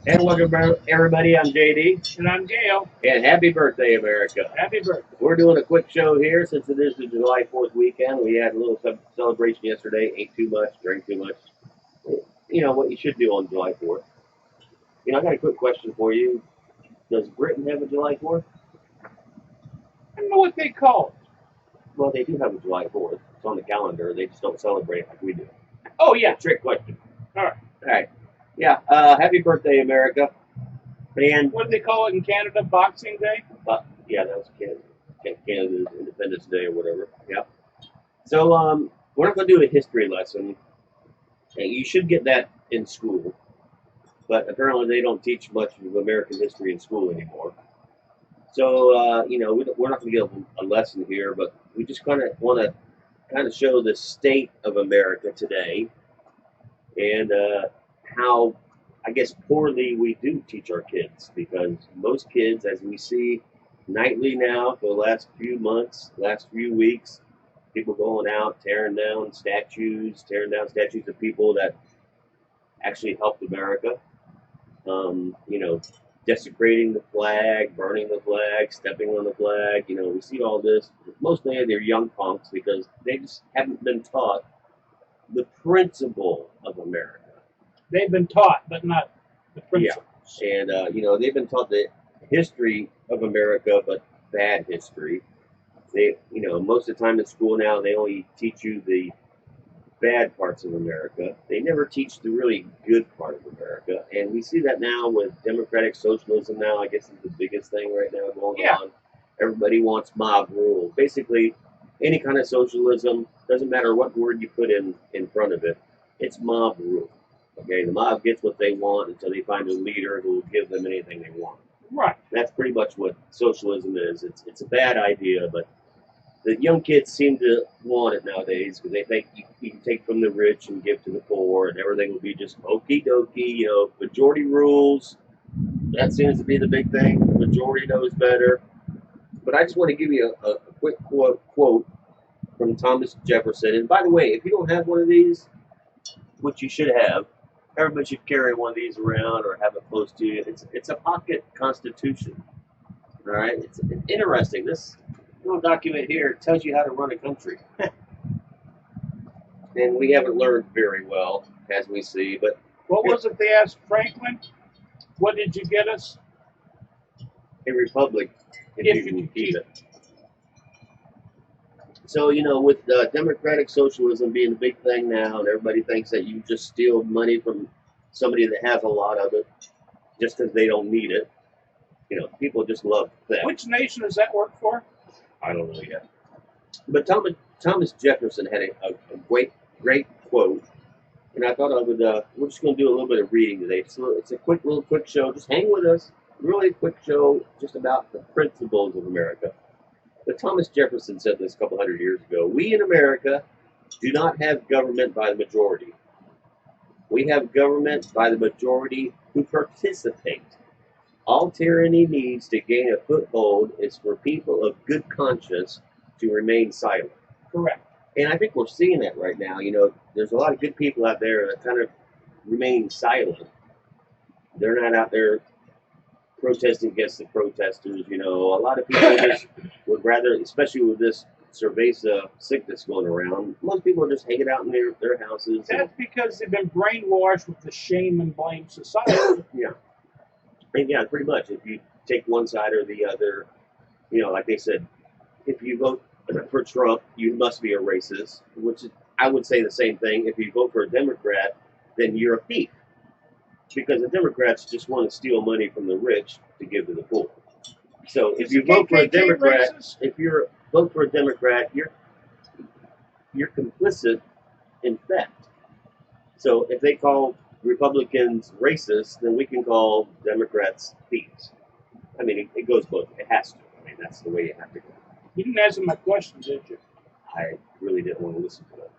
And welcome everybody, I'm JD. And I'm Gail. And happy birthday, America. Happy birthday. We're doing a quick show here since it is the July 4th weekend. We had a little celebration yesterday, ate too much, drank too much. You know what you should do on July 4th. You know, I got a quick question for you. Does Britain have a July 4th? I don't know what they call it. Well, they do have a July 4th. It's on the calendar. They just don't celebrate it like we do. Oh, yeah. Trick question. All right. All right. Yeah, happy birthday, America. And what do they call it in Canada? Boxing Day? Yeah, that was Canada's Independence Day or whatever. Yeah. So we're not going to do a history lesson. You should get that in school, but apparently they don't teach much of American history in school anymore. So you know, we're not going to give a lesson here, but we just kind of want to show the state of America today and how, I guess, poorly we do teach our kids, because most kids, as we see nightly now for the last few months, last few weeks, people going out, tearing down statues of people that actually helped America. You know, desecrating the flag, burning the flag, stepping on the flag. You know, we see all this. Mostly they're young punks because they just haven't been taught the principle of America. They've been taught, but not the principles. Yeah. And, you know, they've been taught the history of America, but bad history. They, you know, most of the time in school now, they only teach you the bad parts of America. They never teach the really good part of America. And we see that now with democratic socialism now, I guess is the biggest thing right now going on. Everybody wants mob rule. Basically, any kind of socialism, doesn't matter what word you put in front of it, it's mob rule. Okay, the mob gets what they want until they find a leader who will give them anything they want. Right. That's pretty much what socialism is. It's a bad idea, but the young kids seem to want it nowadays because they think you can take from the rich and give to the poor, and everything will be just okie dokie. You know, majority rules. That seems to be the big thing. The majority knows better. But I just want to give you a quick quote from Thomas Jefferson. And by the way, if you don't have one of these, which you should have, everybody should carry one of these around or have it close to you. It's a pocket constitution. All right, it's interesting. This little document here tells you how to run a country, and we haven't learned very well, as we see. But what was it they asked Franklin? What did you get us? A republic, if you can keep it. So, you know, with democratic socialism being the big thing now, and everybody thinks that you just steal money from somebody that has a lot of it just because they don't need it. You know, people just love that. Which nation does that work for? I don't know yet. But Thomas Jefferson had a great quote, and I thought I would, we're just going to do a little bit of reading today. So it's a quick show. Just hang with us. Really quick show just about the principles of America. But Thomas Jefferson said this a couple hundred years ago. We in America do not have government by the majority. We have government by the majority who participate. All tyranny needs to gain a foothold is for people of good conscience to remain silent. Correct. And I think we're seeing that right now. You know, there's a lot of good people out there that kind of remain silent. They're not out there protesting against the protesters. You know, a lot of people just would rather, especially with this cerveza sickness going around, most people are just hanging out in their houses. That's because they've been brainwashed with the shame and blame society. Yeah. And yeah, pretty much. If you take one side or the other, you know, like they said, if you vote for Trump, you must be a racist, which is, I would say the same thing. If you vote for a Democrat, then you're a thief. Because the Democrats just want to steal money from the rich to give to the poor. So if you vote for a Democrat, you're complicit in theft. So if they call Republicans racist, then we can call Democrats thieves. I mean, it goes both. It has to. I mean, that's the way you have to go. You didn't answer my question, did you? I really didn't want to listen to it.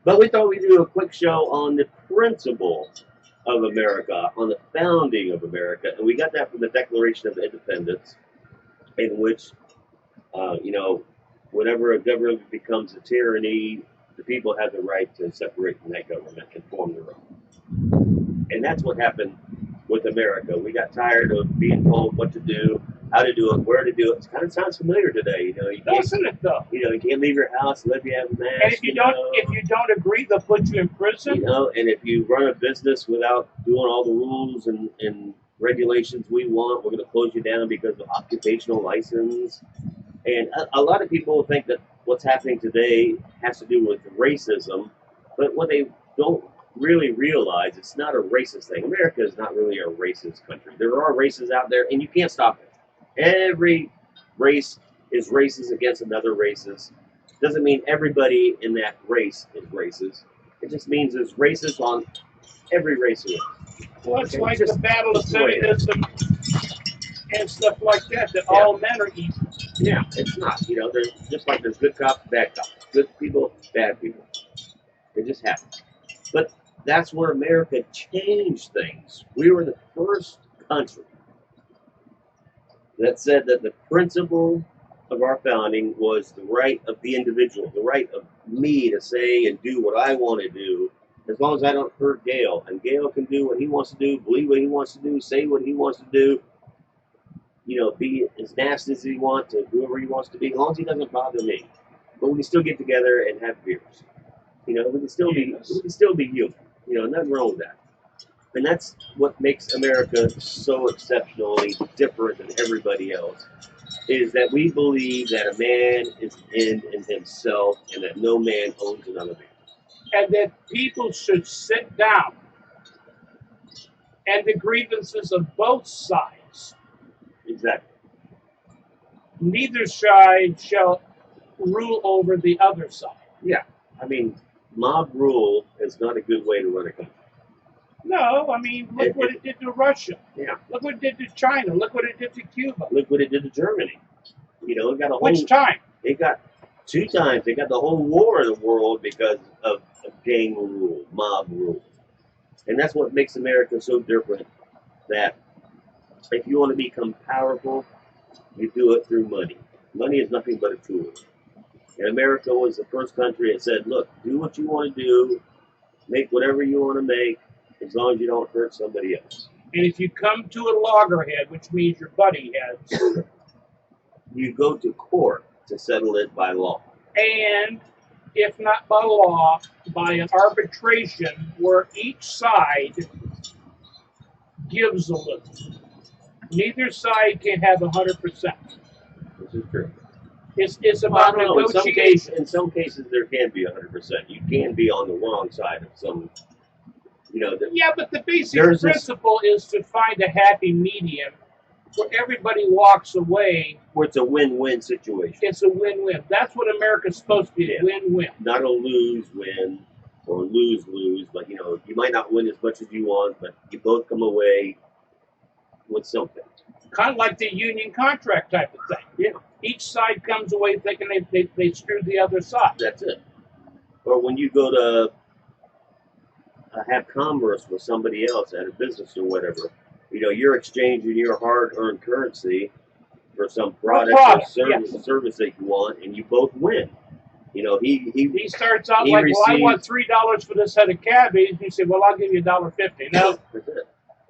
But we thought we'd do a quick show on the principle of America, on the founding of America. And we got that from the Declaration of Independence, in which, you know, whenever a government becomes a tyranny, the people have the right to separate from that government and form their own. And that's what happened with America. We got tired of being told what to do, how to do it, where to do it. It kind of sounds familiar today. You can't, Doesn't it though? you can't leave your house unless you have a mask. And if you don't agree, they'll put you in prison. And if you run a business without doing all the rules and regulations we want, we're going to close you down because of occupational license. And a lot of people think that what's happening today has to do with racism, but what they don't really realize, it's not a racist thing. America is not really a racist country. There are races out there, and you can't stop it. Every race is racist against another racist. Doesn't mean everybody in that race is racist. It just means there's racist on every race. Well, it's like the battle of feminism and stuff like that, that all men are evil. Yeah, it's not. There's just like there's good cops, bad cops, good people, bad people. It just happens. But that's where America changed things. We were the first country that said that the principle of our founding was the right of the individual, the right of me to say and do what I want to do, as long as I don't hurt Gail. And Gail can do what he wants to do, believe what he wants to do, say what he wants to do, be as nasty as he wants to whoever he wants to be, as long as he doesn't bother me. But we can still get together and have beers. We can still be human. Nothing wrong with that. And that's what makes America so exceptionally different than everybody else, is that we believe that a man is an end in himself and that no man owns another man. And that people should sit down and the grievances of both sides. Exactly. Neither side shall rule over the other side. Yeah. Mob rule is not a good way to run a country. No, look what it did to Russia. Yeah. Look what it did to China. Look what it did to Cuba. Look what it did to Germany. It got a whole. Which time? It got 2 times. They got the whole war in the world because of gang rule, mob rule. And that's what makes America so different, that if you want to become powerful, you do it through money. Money is nothing but a tool. And America was the first country that said, look, do what you want to do, make whatever you want to make, as long as you don't hurt somebody else. And if you come to a loggerhead, which means your buddy heads, you go to court to settle it by law. And if not by law, by an arbitration where each side gives a little. Neither side can have 100%. This is true. It's about negotiation. In some cases, there can be 100%. You can be on the wrong side of some. Yeah, but the basic principle is to find a happy medium where everybody walks away. Where it's a win-win situation. It's a win-win. That's what America's supposed to be, win-win. Not a lose-win or lose-lose, but you might not win as much as you want, but you both come away with something. Kind of like the union contract type of thing. Yeah. Each side comes away thinking they screwed the other side. That's it. Or when you go to have commerce with somebody else at a business or whatever, you're exchanging your hard-earned currency for some product or service that you want, and you both win. He starts out like, well, I want $3 for this head of cabbage. And you say, well, I'll give you $1.50. No. That's it.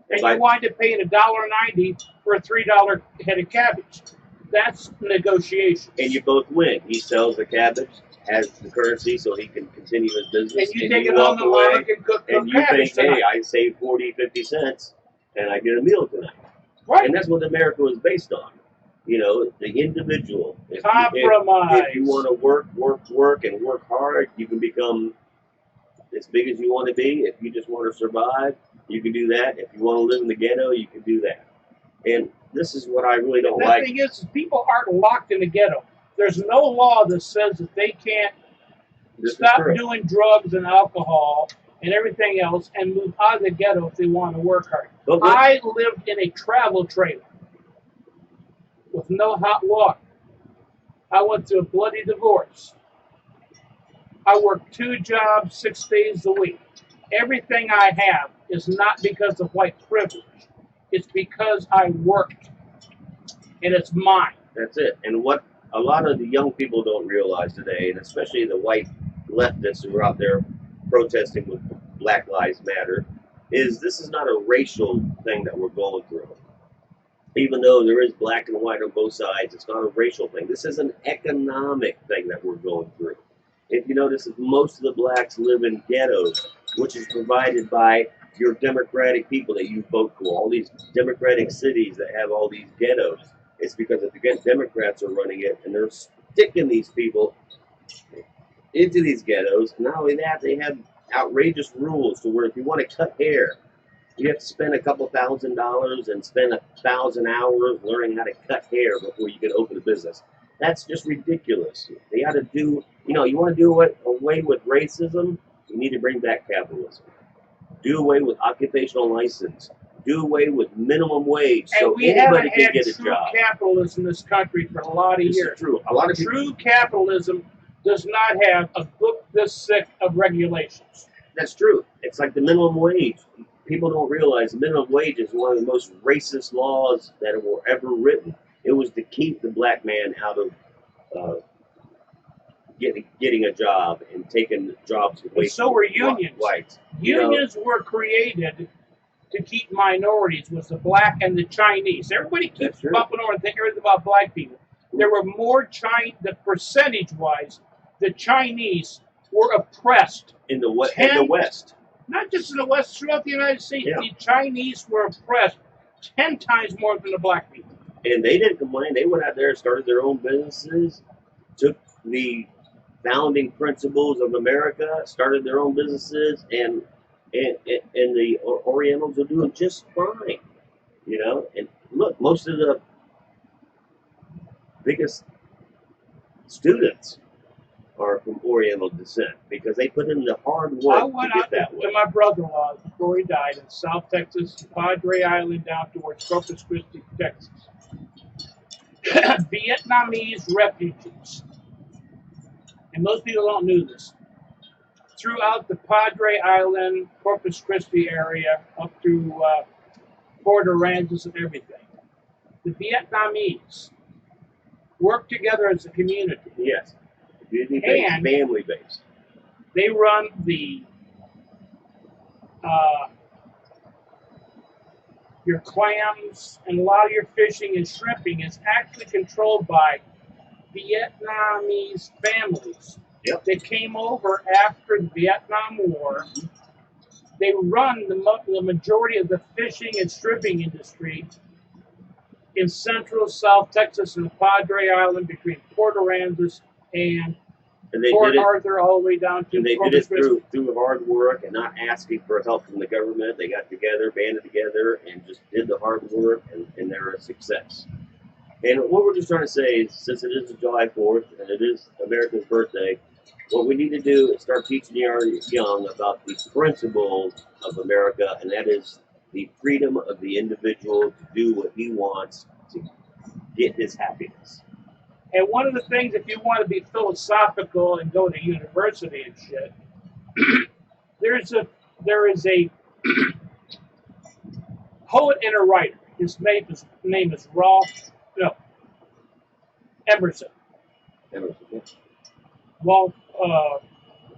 And you wind up paying $1.90 for a $3 head of cabbage. That's negotiation. And you both win. He sells the cabbage, has the currency so he can continue his business. And you take it on the line and cook and you think, hey, I saved 40, 50 cents and I get a meal tonight. Right. And that's what America was based on. The individual. Compromise. If you want to work and work hard, you can become as big as you want to be. If you just want to survive, you can do that. If you want to live in the ghetto, you can do that. And this is what I really don't like. The thing is, people aren't locked in the ghetto. There's no law that says that they can't stop doing drugs and alcohol and everything else and move out of the ghetto if they want to work hard. I lived in a travel trailer with no hot water. I went through a bloody divorce. I worked 2 jobs, 6 days a week. Everything I have is not because of white privilege. It's because I worked, and it's mine. That's it. And what a lot of the young people don't realize today, and especially the white leftists who are out there protesting with Black Lives Matter, is this is not a racial thing that we're going through. Even though there is black and white on both sides, it's not a racial thing. This is an economic thing that we're going through. If you notice, most of the blacks live in ghettos, which is provided by your Democratic people that you vote for. All these Democratic cities that have all these ghettos. It's because if the Democrats are running it and they're sticking these people into these ghettos. And not only that, they have outrageous rules to where if you want to cut hair, you have to spend a couple $1,000s and spend 1,000 hours learning how to cut hair before you can open a business. That's just ridiculous. They ought to do, you want to do away with racism, you need to bring back capitalism. Do away with occupational license. Do away with minimum wage so anybody can get a job. We haven't had true capitalism in this country for a lot of years. This is true. A lot of true capitalism does not have a book this thick of regulations. That's true. It's like the minimum wage. People don't realize the minimum wage is one of the most racist laws that were ever written. It was to keep the black man out of getting a job and taking jobs away. And so were unions. Whites. Unions were created to keep minorities, was the black and the Chinese. Everybody keeps bumping over and thinking everything about black people. There were more percentage-wise, the Chinese were oppressed. In the West. Not just in the West, throughout the United States. Yeah. The Chinese were oppressed 10 times more than the black people. And they didn't complain. They went out there and started their own businesses, took the founding principles of America, started their own businesses, and the Orientals are doing just fine. And look, most of the biggest students are from Oriental descent because they put in the hard work to get that way. I went out to my brother-in-law before he died in South Texas, Padre Island down towards Corpus Christi, Texas. Vietnamese refugees. And most people don't know this. Throughout the Padre Island, Corpus Christi area, up through Port Aransas and everything, the Vietnamese work together as a community. Yes. Community-based, family-based. They run the your clams and a lot of your fishing and shrimping is actually controlled by Vietnamese families. Yep. They came over after the Vietnam War. They run the majority of the fishing and stripping industry in central South Texas and the Padre Island between Port Aransas and Port Arthur all the way down to and they did it through hard work and not asking for help from the government. They got together, banded together, and just did the hard work, and they're a success. And what we're just trying to say is, since it is July 4th and it is America's birthday, what we need to do is start teaching our young about the principles of America, and that is the freedom of the individual to do what he wants to get his happiness. And one of the things, if you want to be philosophical and go to university and shit, there is a poet and a writer. His name is Emerson. Emerson, yeah.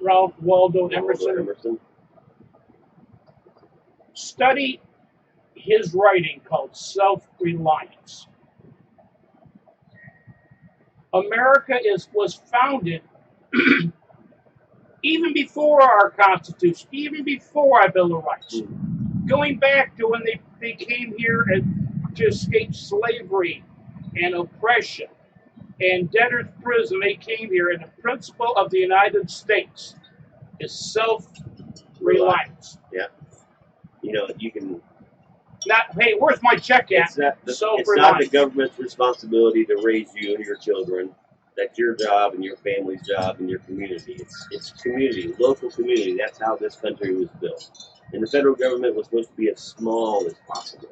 Ralph Waldo Emerson. Study his writing called Self-Reliance. America was founded even before our Constitution, even bore our Bill of Rights. Going back to when they came here to escape slavery and oppression and debtor's prison, they came here, and the principle of the United States is self-reliance. Yeah. You can... Hey, where's my check at? It's not the government's responsibility to raise you and your children. That's your job and your family's job and your community. It's community, local community. That's how this country was built. And the federal government was supposed to be as small as possible,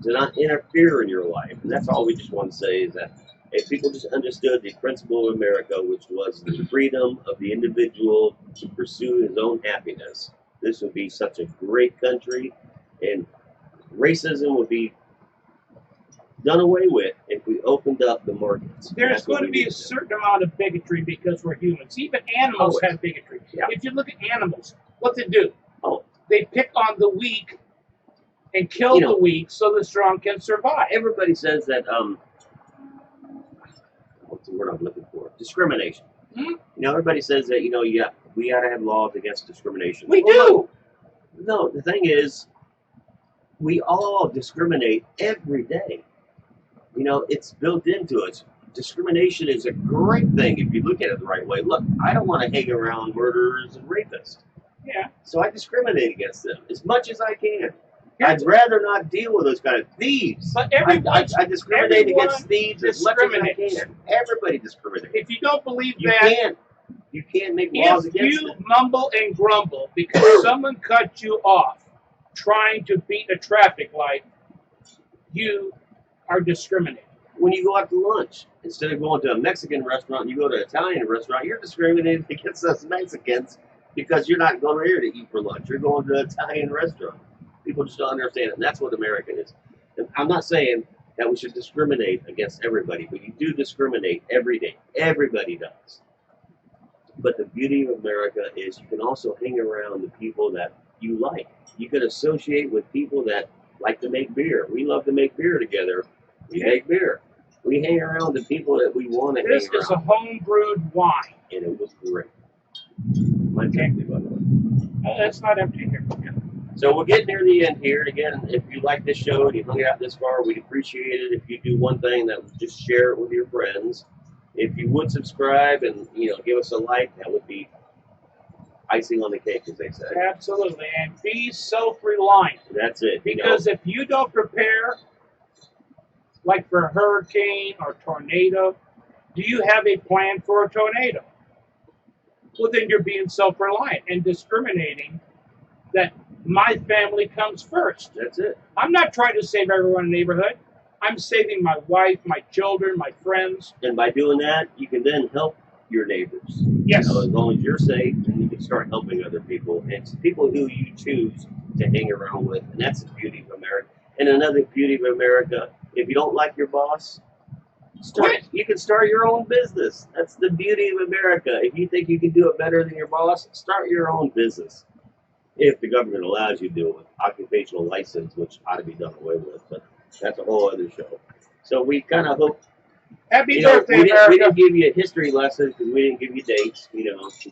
to not interfere in your life. And that's all we just want to say is that if people just understood the principle of America, which was the freedom of the individual to pursue his own happiness, this would be such a great country, and racism would be done away with if we opened up the markets. There's going to be a certain amount of bigotry because we're humans. Even animals have bigotry. Yeah. If you look at animals, what they do, they pick on the weak and kill the weak so the strong can survive. Everybody says that, what's the word I'm looking for? Discrimination. Hmm? Everybody says that, we got to have laws against discrimination. We do. No, the thing is, we all discriminate every day. It's built into us. Discrimination is a great thing if you look at it the right way. Look, I don't want to hang around murderers and rapists. Yeah. So I discriminate against them as much as I can. I'd rather not deal with those kind of thieves. But I discriminate against thieves as much as I can. Everybody discriminates. If you don't believe You can't make laws if against you it. mumble and grumble because someone cut you off trying to beat a traffic light, you are discriminating. When you go out to lunch, instead of going to a Mexican restaurant, you go to an Italian restaurant, you're discriminating against us Mexicans because you're not going here to eat for lunch. You're going to an Italian restaurant. People just don't understand it, and that's what American is. And I'm not saying that we should discriminate against everybody, but you do discriminate every day. Everybody does. But the beauty of America is you can also hang around the people that you like. You can associate with people that like to make beer. We love to make beer together. We make beer. We hang around the people that we want to hang around. This is a home-brewed wine. And it was great. Mine's empty, by the way. That's not empty here. So we're getting near the end here. And again, if you like this show and you hung out this far, we'd appreciate it if you do one thing, that was just share it with your friends. If you would subscribe and give us a like, that would be icing on the cake, as they say. Absolutely, and be self-reliant. That's it. Because if you don't prepare, like for a hurricane or tornado, do you have a plan for a tornado? Well, then you're being self-reliant and discriminating that my family comes first. That's it. I'm not trying to save everyone in the neighborhood. I'm saving my wife, my children, my friends. And by doing that, you can then help your neighbors. Yes. As long as you're safe, then you can start helping other people. And it's people who you choose to hang around with. And that's the beauty of America. And another beauty of America, if you don't like your boss, you can start your own business. That's the beauty of America. If you think you can do it better than your boss, start your own business. If the government allows you to do it with occupational license, which ought to be done away with. But that's a whole other show. So we kind of hope. Happy birthday, America. We didn't give you a history lesson because we didn't give you dates.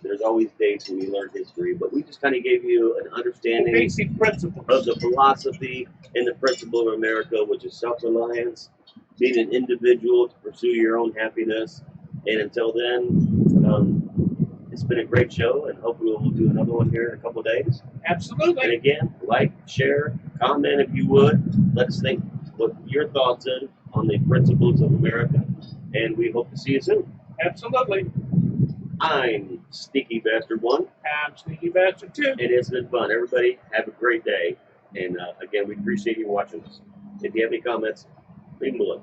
There's always dates when you learn history, but we just kind of gave you an understanding basic principles of the philosophy and the principle of America, which is self-reliance, being an individual to pursue your own happiness. And until then, it's been a great show, and hopefully we'll do another one here in a couple of days. Absolutely. And again, like, share, comment if you would. Let us think what your thoughts are on the principles of America, and we hope to see you soon. Absolutely. I'm Sneakee Bastard 1. I'm Sneakee Bastard 2. And it's been fun. Everybody have a great day. And again, we appreciate you watching us. If you have any comments, leave them below.